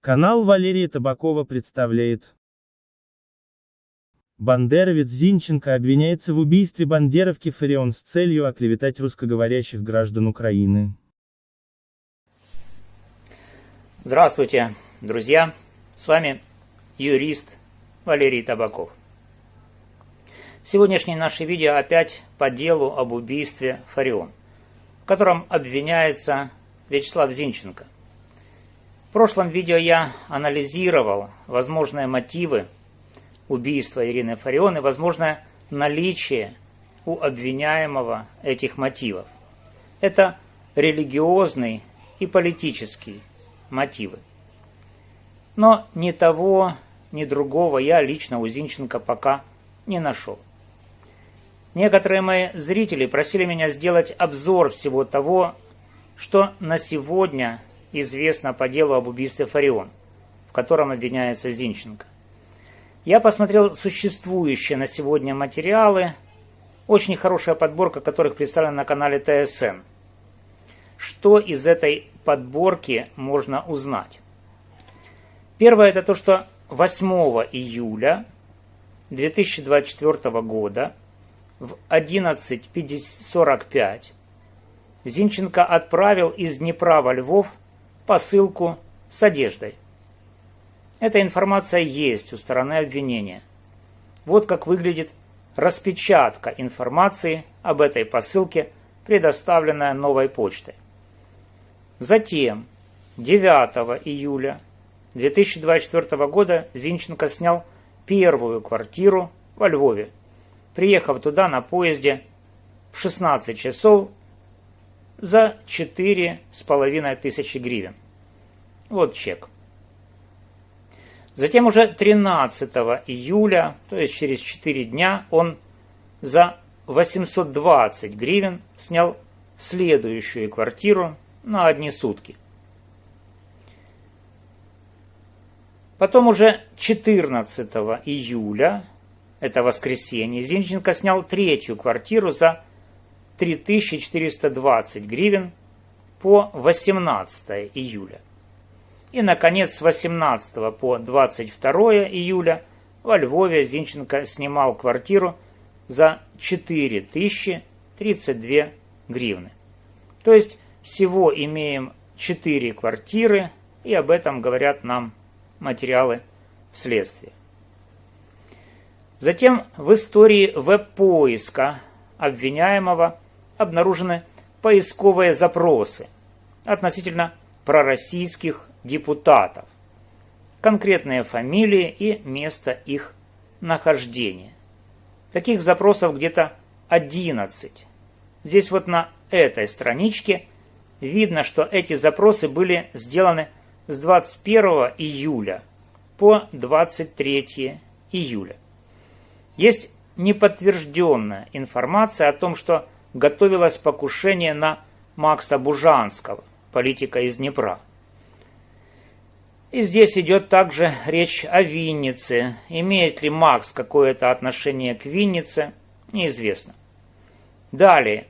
Канал Валерия Табакова представляет. Бандеровец Зинченко обвиняется в убийстве бандеровки Фарион с целью оклеветать русскоговорящих граждан Украины. Здравствуйте, друзья! С вами юрист Валерий Табаков. Сегодняшнее наше видео опять по делу об убийстве Фарион, в котором обвиняется Вячеслав Зинченко. В прошлом видео я анализировал возможные мотивы убийства Ирины Фарион и возможное наличие у обвиняемого этих мотивов. Это религиозный и политический мотивы. Но ни того, ни другого я лично у Зинченко пока не нашел. Некоторые мои зрители просили меня сделать обзор всего того, что на сегодня известно по делу об убийстве Фарион, в котором обвиняется Зинченко. Я посмотрел существующие на сегодня материалы, очень хорошая подборка которых представлена на канале ТСН. Что из этой подборки можно узнать? Первое, это то, что 8 июля 2024 года в 11:45 Зинченко отправил из Днепра во Львов посылку с одеждой. Эта информация есть у стороны обвинения. Вот как выглядит распечатка информации об этой посылке, предоставленная Новой почтой. Затем 9 июля 2024 года Зинченко снял первую квартиру во Львове, приехав туда на поезде в 16 часов за 4500 гривен. Вот чек. Затем уже 13 июля, то есть через 4 дня, он за 820 гривен снял следующую квартиру на одни сутки. Потом уже 14 июля, это воскресенье, Зинченко снял третью квартиру за 3420 гривен по 18 июля. И, наконец, с 18 по 22 июля во Львове Зинченко снимал квартиру за 4032 гривны. То есть всего имеем 4 квартиры, и об этом говорят нам материалы следствия. Затем в истории веб-поиска обвиняемого обнаружены поисковые запросы относительно пророссийских депутатов, конкретные фамилии и место их нахождения. Таких запросов где-то 11. Здесь вот на этой страничке видно, что эти запросы были сделаны с 21 июля по 23 июля. Есть неподтвержденная информация о том, что готовилось покушение на Макса Бужанского, политика из Днепра. И здесь идет также речь о Виннице. Имеет ли Макс какое-то отношение к Виннице, неизвестно. Далее.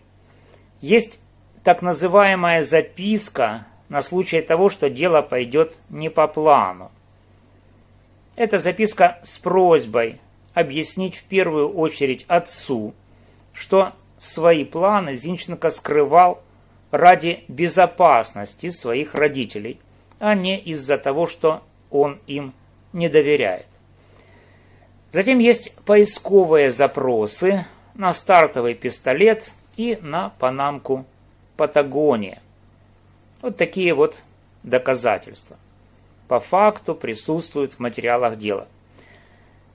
Есть так называемая записка на случай того, что дело пойдет не по плану. Это записка с просьбой объяснить в первую очередь отцу, что свои планы Зинченко скрывал ради безопасности своих родителей, а не из-за того, что он им не доверяет. Затем есть поисковые запросы на стартовый пистолет и на панамку Патагония. Вот такие вот доказательства. По факту присутствуют в материалах дела.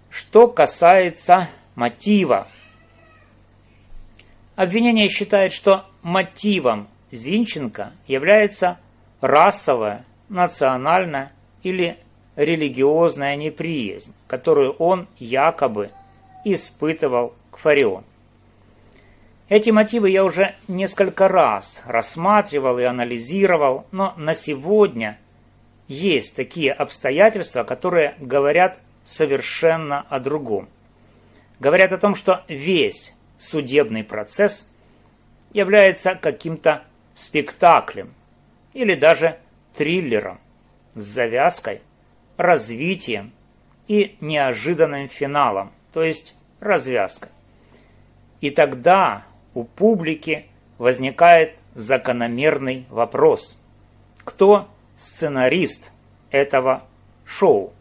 Что касается мотива. Обвинение считает, что мотивом Зинченко является расовая, национальная или религиозная неприязнь, которую он якобы испытывал к Фарион. Эти мотивы я уже несколько раз рассматривал и анализировал, но на сегодня есть такие обстоятельства, которые говорят совершенно о другом. Говорят о том, что весь судебный процесс является каким-то спектаклем или даже триллером с завязкой развитием и неожиданным финалом, то есть развязкой. И тогда у публики возникает закономерный вопрос: кто сценарист этого шоу?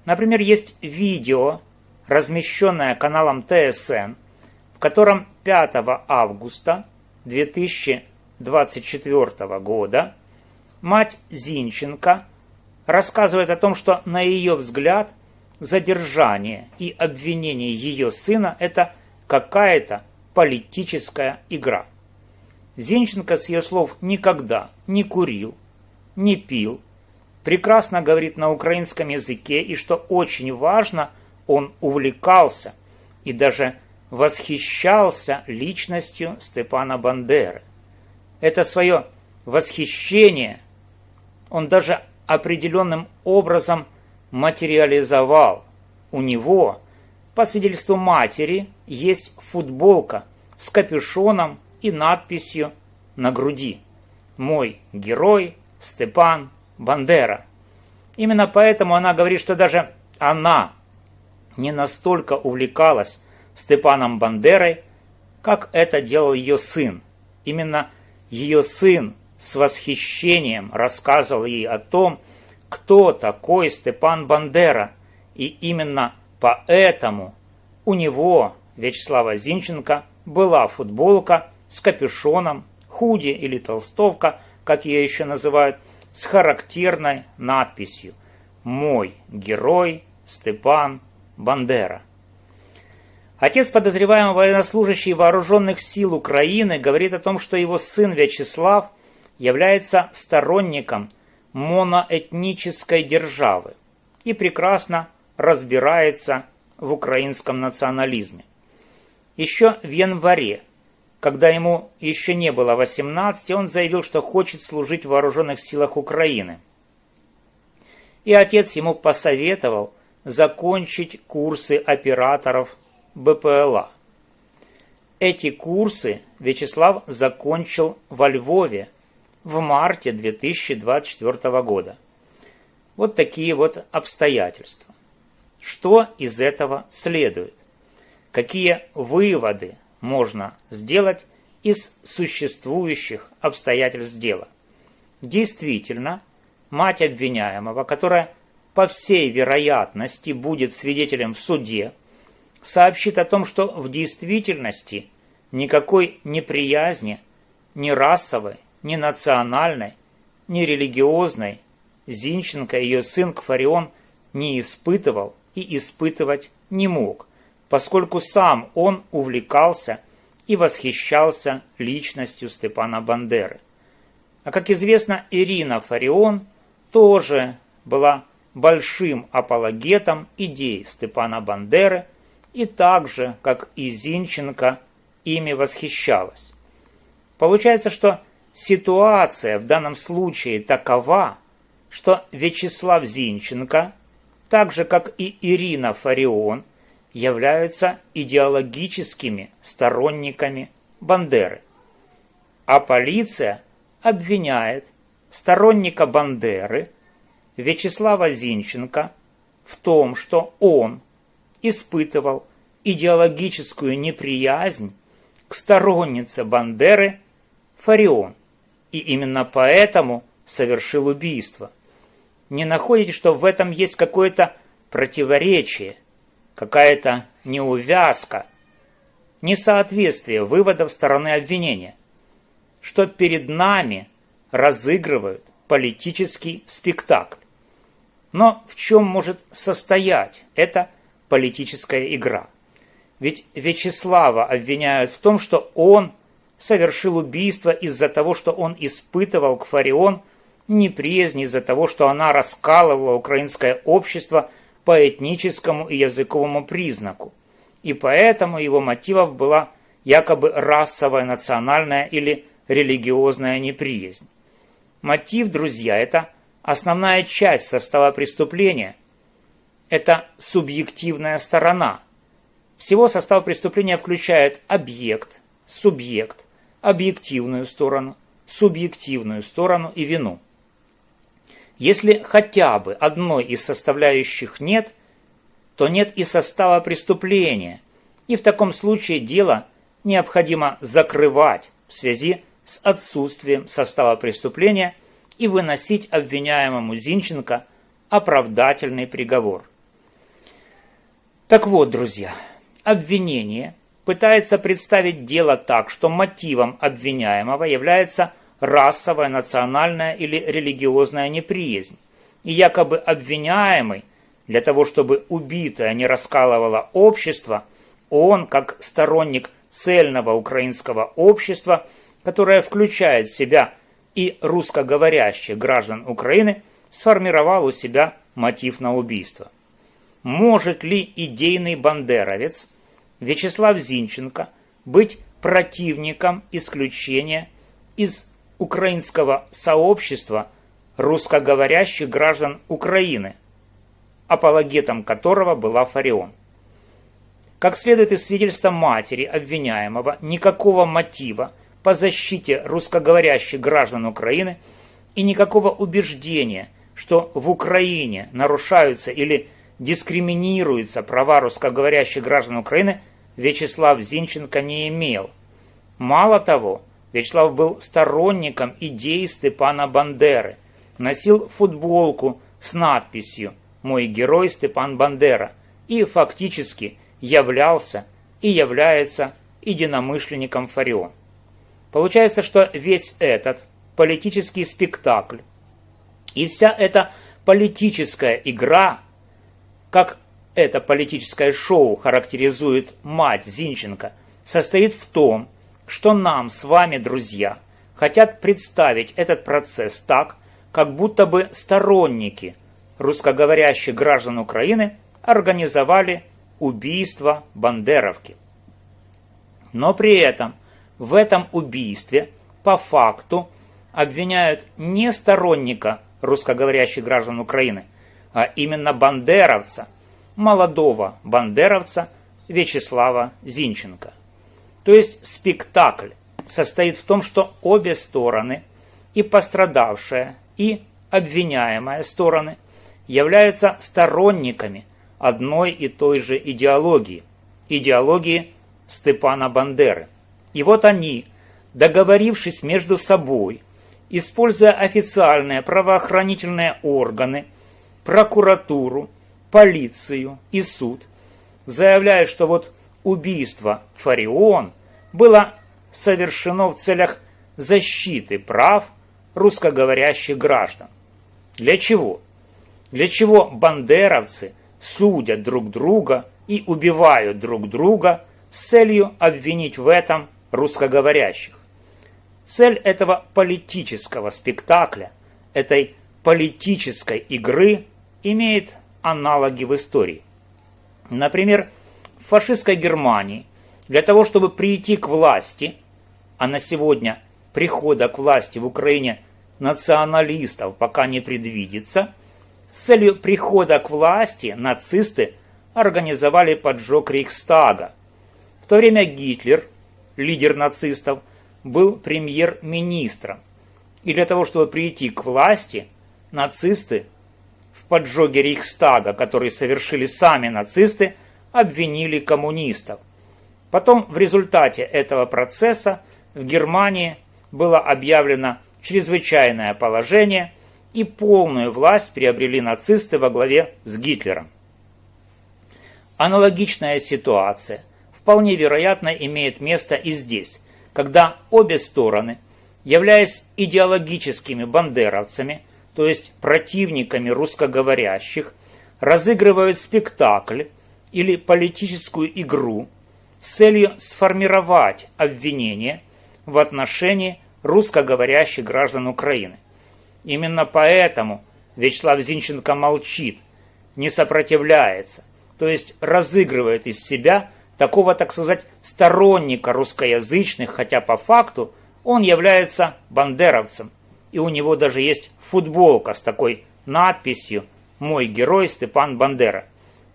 Например, есть видео, размещенное каналом ТСН, в котором 5 августа 2024 года мать Зинченко рассказывает о том, что, на ее взгляд, задержание и обвинение ее сына – это какая-то политическая игра. Зинченко, с ее слов, никогда не курил, не пил, прекрасно говорит на украинском языке, и, что очень важно, он увлекался и даже восхищался личностью Степана Бандеры. Это свое восхищение он даже определенным образом материализовал. У него, по свидетельству матери, есть футболка с капюшоном и надписью на груди: «Мой герой Степан Бандера». Именно поэтому она говорит, что даже она не настолько увлекалась Степаном Бандерой, как это делал ее сын. Именно ее сын с восхищением рассказывал ей о том, кто такой Степан Бандера, и именно поэтому у него, Вячеслава Зинченко, была футболка с капюшоном, худи или толстовка, как ее еще называют, с характерной надписью «Мой герой Степан Бандера». Отец подозреваемого военнослужащий вооруженных сил Украины говорит о том, что его сын Вячеслав является сторонником моноэтнической державы и прекрасно разбирается в украинском национализме. Еще в январе, когда ему еще не было 18, он заявил, что хочет служить в вооруженных силах Украины. И отец ему посоветовал закончить курсы операторов БПЛА. Эти курсы Вячеслав закончил во Львове в марте 2024 года. Вот такие вот обстоятельства. Что из этого следует? Какие выводы можно сделать из существующих обстоятельств дела? Действительно, мать обвиняемого, которая по всей вероятности будет свидетелем в суде, сообщит о том, что в действительности никакой неприязни, ни расовой, ни национальной, ни религиозной Зинченко и ее сын Кфарион не испытывал и испытывать не мог, поскольку сам он увлекался и восхищался личностью Степана Бандеры. А как известно, Ирина Фарион тоже была большим апологетом идей Степана Бандеры и так же, как и Зинченко, ими восхищалась. Получается, что ситуация в данном случае такова, что Вячеслав Зинченко, так же как и Ирина Фарион, являются идеологическими сторонниками Бандеры. А полиция обвиняет сторонника Бандеры Вячеслава Зинченко в том, что он испытывал идеологическую неприязнь к стороннице Бандеры Фарион, и именно поэтому совершил убийство. Не находите, что в этом есть какое-то противоречие, какая-то неувязка, несоответствие выводов стороны обвинения, что перед нами разыгрывают политический спектакль? Но в чем может состоять эта политическая игра? Ведь Вячеслава обвиняют в том, что он совершил убийство из-за того, что он испытывал к Фарион неприязнь из-за того, что она раскалывала украинское общество по этническому и языковому признаку. И поэтому его мотивом была якобы расовая, национальная или религиозная неприязнь. Мотив, друзья, это основная часть состава преступления. Это субъективная сторона. Всего состав преступления включает объект, субъект, объективную сторону, субъективную сторону и вину. Если хотя бы одной из составляющих нет, то нет и состава преступления, и в таком случае дело необходимо закрывать в связи с отсутствием состава преступления и выносить обвиняемому Зинченко оправдательный приговор. Так вот, друзья, обвинение пытается представить дело так, что мотивом обвиняемого является расовая, национальная или религиозная неприязнь, и якобы обвиняемый, для того чтобы убитое не раскалывало общество, он, как сторонник цельного украинского общества, которое включает в себя и русскоговорящих граждан Украины, сформировал у себя мотив на убийство. Может ли идейный бандеровец Вячеслав Зинченко быть противником исключения из украинского сообщества русскоговорящих граждан Украины, апологетом которого была Фарион? Как следует из свидетельства матери обвиняемого, никакого мотива по защите русскоговорящих граждан Украины и никакого убеждения, что в Украине нарушаются или дискриминируются права русскоговорящих граждан Украины, Вячеслав Зинченко не имел. Мало того, Вячеслав был сторонником идеи Степана Бандеры, носил футболку с надписью «Мой герой Степан Бандера» и фактически являлся и является единомышленником Фарион. Получается, что весь этот политический спектакль и вся эта политическая игра, как это политическое шоу характеризует мать Зинченко, состоит в том, что нам с вами, друзья, хотят представить этот процесс так, как будто бы сторонники русскоговорящих граждан Украины организовали убийство бандеровки. Но при этом в этом убийстве по факту обвиняют не сторонника русскоговорящих граждан Украины, а именно бандеровца, молодого бандеровца Вячеслава Зинченко. То есть спектакль состоит в том, что обе стороны, и пострадавшая, и обвиняемая стороны, являются сторонниками одной и той же идеологии – идеологии Степана Бандеры. И вот они, договорившись между собой, используя официальные правоохранительные органы, прокуратуру, полицию и суд, заявляют, что вот убийство Фарион было совершено в целях защиты прав русскоговорящих граждан. Для чего? Для чего бандеровцы судят друг друга и убивают друг друга с целью обвинить в этом русскоговорящих? Цель этого политического спектакля, этой политической игры имеет аналоги в истории. Например, в фашистской Германии для того, чтобы прийти к власти, а на сегодня прихода к власти в Украине националистов пока не предвидится, с целью прихода к власти нацисты организовали поджог Рейхстага. В то время Гитлер, лидер нацистов, был премьер-министром. И для того, чтобы прийти к власти, нацисты в поджоге Рейхстага, который совершили сами нацисты, обвинили коммунистов. Потом в результате этого процесса в Германии было объявлено чрезвычайное положение, и полную власть приобрели нацисты во главе с Гитлером. Аналогичная ситуация вполне вероятно имеет место и здесь, когда обе стороны, являясь идеологическими бандеровцами, то есть противниками русскоговорящих, разыгрывают спектакль или политическую игру с целью сформировать обвинение в отношении русскоговорящих граждан Украины. Именно поэтому Вячеслав Зинченко молчит, не сопротивляется, то есть разыгрывает из себя такого, так сказать, сторонника русскоязычных, хотя по факту он является бандеровцем, и у него даже есть футболка с такой надписью «Мой герой Степан Бандера».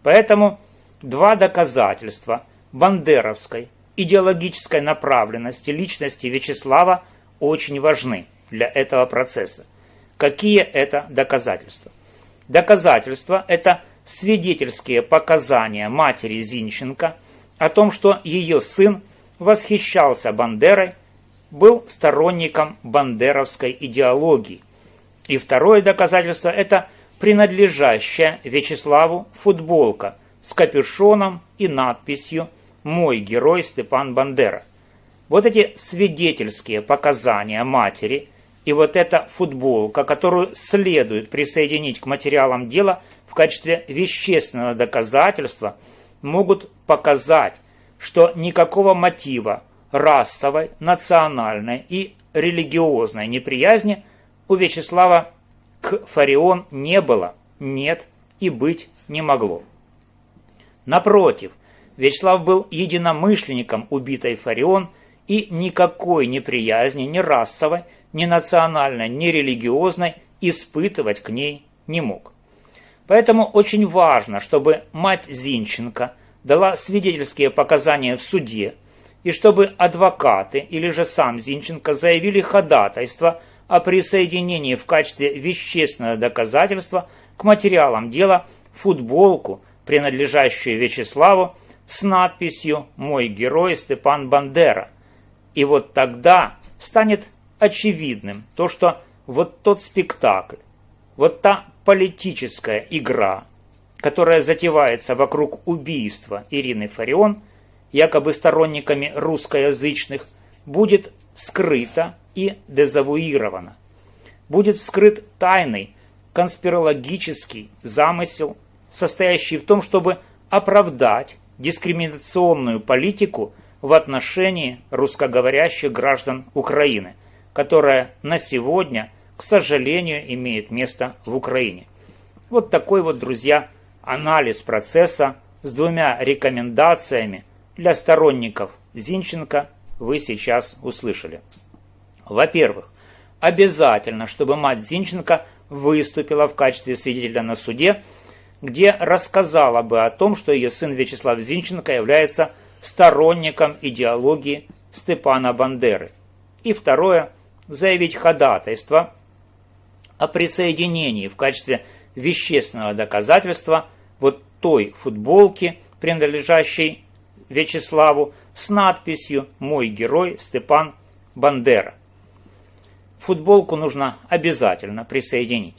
Поэтому два доказательства бандеровской идеологической направленности личности Вячеслава очень важны для этого процесса. Какие это доказательства? Доказательства – это свидетельские показания матери Зинченко о том, что ее сын восхищался Бандерой, был сторонником бандеровской идеологии. И второе доказательство – это принадлежащая Вячеславу футболка с капюшоном и надписью «Мой герой Степан Бандера». Вот эти свидетельские показания матери и вот эта футболка, которую следует присоединить к материалам дела в качестве вещественного доказательства, могут показать, что никакого мотива расовой, национальной и религиозной неприязни у Вячеслава к Фарион не было, нет и быть не могло. Напротив, Вячеслав был единомышленником убитой Фарион и никакой неприязни ни расовой, ни национальной, ни религиозной испытывать к ней не мог. Поэтому очень важно, чтобы мать Зинченко дала свидетельские показания в суде, и чтобы адвокаты или же сам Зинченко заявили ходатайство о присоединении в качестве вещественного доказательства к материалам дела футболку, принадлежащую Вячеславу, с надписью «Мой герой Степан Бандера». И вот тогда станет очевидным то, что вот тот спектакль, вот та политическая игра, которая затевается вокруг убийства Ирины Фарион, якобы сторонниками русскоязычных, будет вскрыта и дезавуирована. Будет вскрыт тайный конспирологический замысел, состоящий в том, чтобы оправдать дискриминационную политику в отношении русскоговорящих граждан Украины, которая на сегодня, к сожалению, имеет место в Украине. Вот такой вот, друзья, анализ процесса с двумя рекомендациями для сторонников Зинченко вы сейчас услышали. Во-первых, обязательно, чтобы мать Зинченко выступила в качестве свидетеля на суде, где рассказала бы о том, что ее сын Вячеслав Зинченко является сторонником идеологии Степана Бандеры. И второе, заявить ходатайство о присоединении в качестве вещественного доказательства вот той футболки, принадлежащей Вячеславу, с надписью «Мой герой Степан Бандера». Футболку нужно обязательно присоединить.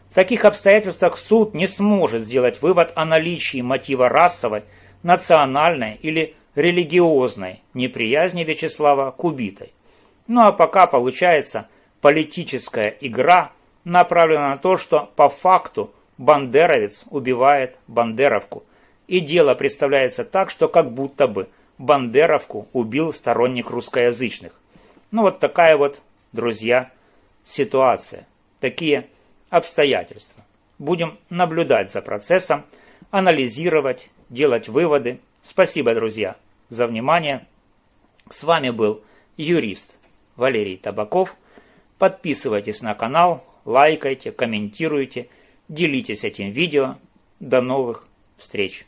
В таких обстоятельствах суд не сможет сделать вывод о наличии мотива расовой, национальной или религиозной неприязни Вячеслава к убитой. Ну а пока получается политическая игра, направленная на то, что по факту бандеровец убивает бандеровку. И дело представляется так, что как будто бы бандеровку убил сторонник русскоязычных. Ну вот такая вот, друзья, ситуация. Такие обстоятельства. Будем наблюдать за процессом, анализировать, делать выводы. Спасибо, друзья, за внимание. С вами был юрист Валерий Табаков. Подписывайтесь на канал, лайкайте, комментируйте, делитесь этим видео. До новых встреч!